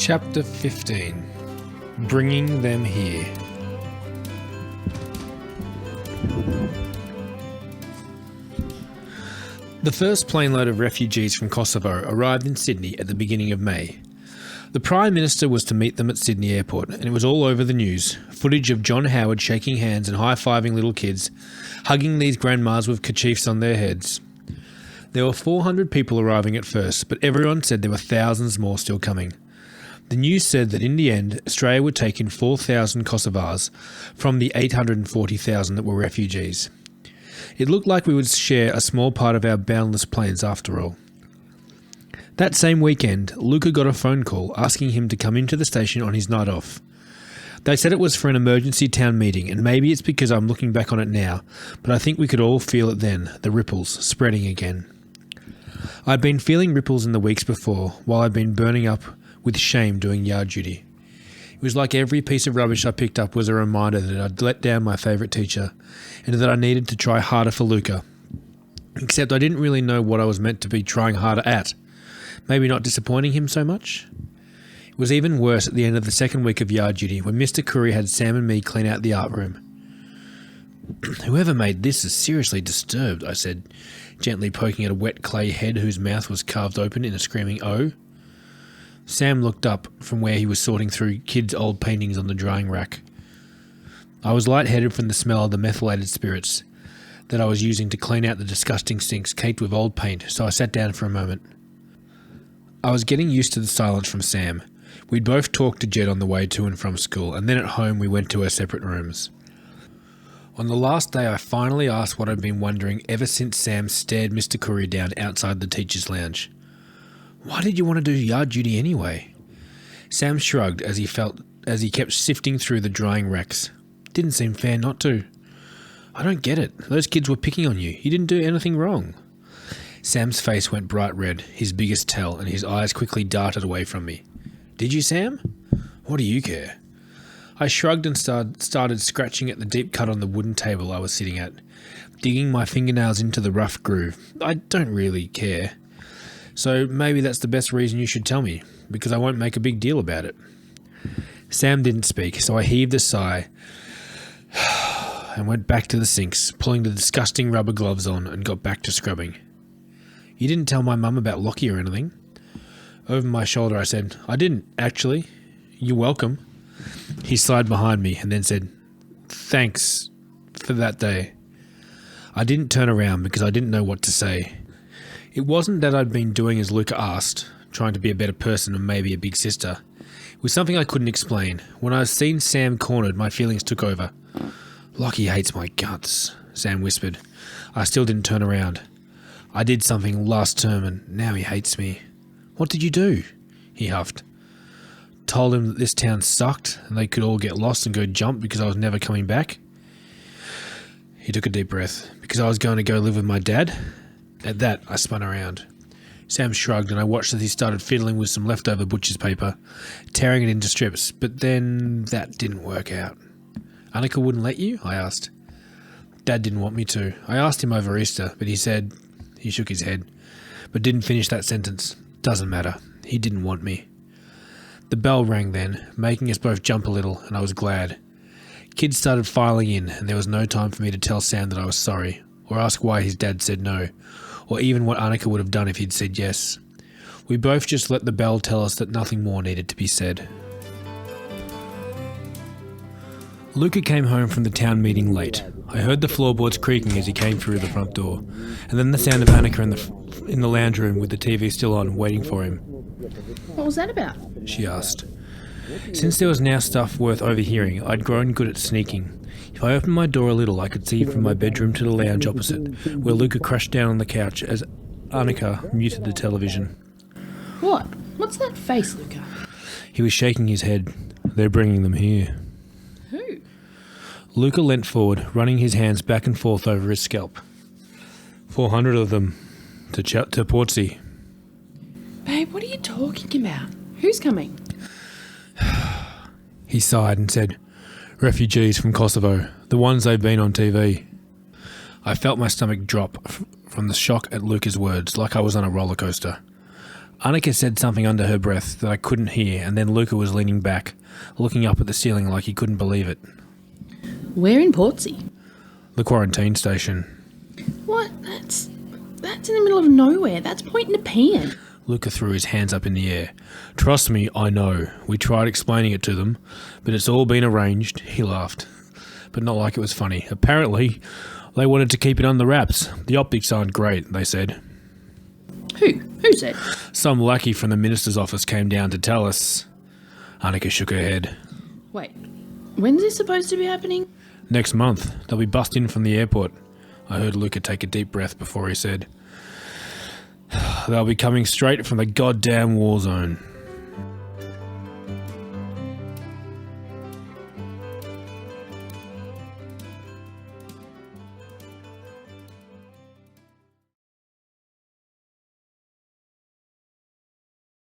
Chapter 15. Bringing Them Here. The first plane load of refugees from Kosovo arrived in Sydney at the beginning of May. The Prime Minister was to meet them at Sydney Airport, and it was all over the news. Footage of John Howard shaking hands and high-fiving little kids, hugging these grandmas with kerchiefs on their heads. There were 400 people arriving at first, but everyone said there were thousands more still coming. The news said that in the end, Australia would take in 4,000 Kosovars from the 840,000 that were refugees. It looked like we would share a small part of our boundless plains after all. That same weekend, Luca got a phone call asking him to come into the station on his night off. They said it was for an emergency town meeting, and maybe it's because I'm looking back on it now, but I think we could all feel it then, the ripples spreading again. I'd been feeling ripples in the weeks before, while I'd been burning up with shame doing yard duty. It was like every piece of rubbish I picked up was a reminder that I'd let down my favourite teacher, and that I needed to try harder for Luca. Except I didn't really know what I was meant to be trying harder at. Maybe not disappointing him so much? It was even worse at the end of the second week of yard duty, when Mr. Curry had Sam and me clean out the art room. "Whoever made this is seriously disturbed," I said, gently poking at a wet clay head whose mouth was carved open in a screaming O. Sam looked up from where he was sorting through kids' old paintings on the drying rack. I was lightheaded from the smell of the methylated spirits that I was using to clean out the disgusting sinks caked with old paint, so I sat down for a moment. I was getting used to the silence from Sam. We'd both talked to Jed on the way to and from school, and then at home we went to our separate rooms. On the last day I finally asked what I'd been wondering ever since Sam stared Mr. Curry down outside the teacher's lounge. "Why did you want to do yard duty anyway?" Sam shrugged as he kept sifting through the drying racks. "Didn't seem fair not to." "I don't get it. Those kids were picking on you. You didn't do anything wrong." Sam's face went bright red, his biggest tell, and his eyes quickly darted away from me. "Did you, Sam? What do you care?" I shrugged and started scratching at the deep cut on the wooden table I was sitting at, digging my fingernails into the rough groove. "I don't really care. So maybe that's the best reason you should tell me, because I won't make a big deal about it." Sam didn't speak, so I heaved a sigh and went back to the sinks, pulling the disgusting rubber gloves on, and got back to scrubbing. "You didn't tell my mum about Lockie or anything?" Over my shoulder I said, "I didn't, actually. You're welcome." He slid behind me and then said, "Thanks for that day." I didn't turn around because I didn't know what to say. It wasn't that I'd been doing as Luca asked, trying to be a better person and maybe a big sister. It was something I couldn't explain. When I seen Sam cornered, my feelings took over. "Lockie hates my guts," Sam whispered. I still didn't turn around. "I did something last term and now he hates me." "What did you do?" He huffed. "Told him that this town sucked and they could all get lost and go jump because I was never coming back." He took a deep breath. "Because I was going to go live with my dad?" At that, I spun around. Sam shrugged and I watched as he started fiddling with some leftover butcher's paper, tearing it into strips, but then that didn't work out. "Annika wouldn't let you?" I asked. "Dad didn't want me to. I asked him over Easter, but he said..." He shook his head, but didn't finish that sentence. "Doesn't matter. He didn't want me." The bell rang then, making us both jump a little, and I was glad. Kids started filing in, and there was no time for me to tell Sam that I was sorry, or ask why his dad said no, or even what Annika would have done if he'd said yes. We both just let the bell tell us that nothing more needed to be said. Luca came home from the town meeting late. I heard the floorboards creaking as he came through the front door, and then the sound of Annika in the lounge room with the TV still on, waiting for him. "What was that about?" she asked. Since there was now stuff worth overhearing, I'd grown good at sneaking. If I opened my door a little, I could see from my bedroom to the lounge opposite, where Luca crashed down on the couch as Annika muted the television. "What? What's that face, Luca?" He was shaking his head. "They're bringing them here." "Who?" Luca leant forward, running his hands back and forth over his scalp. 400 of them. To Portsea. "Babe, what are you talking about? Who's coming?" He sighed and said, "Refugees from Kosovo, the ones they've been on TV." I felt my stomach drop from the shock at Luca's words, like I was on a roller coaster. Annika said something under her breath that I couldn't hear, and then Luca was leaning back, looking up at the ceiling like he couldn't believe it. Where in Portsea? The quarantine station. What? That's in the middle of nowhere. That's Point Nepean. Luca threw his hands up in the air. Trust me, I know. We tried explaining it to them, but it's all been arranged. He laughed, but not like it was funny. Apparently, they wanted to keep it under wraps. The optics aren't great, they said. Who said? Some lackey from the minister's office came down to tell us. Annika shook her head. Wait, when's this supposed to be happening? Next month, they'll be bussed in from the airport. I heard Luca take a deep breath before he said, they'll be coming straight from the goddamn war zone.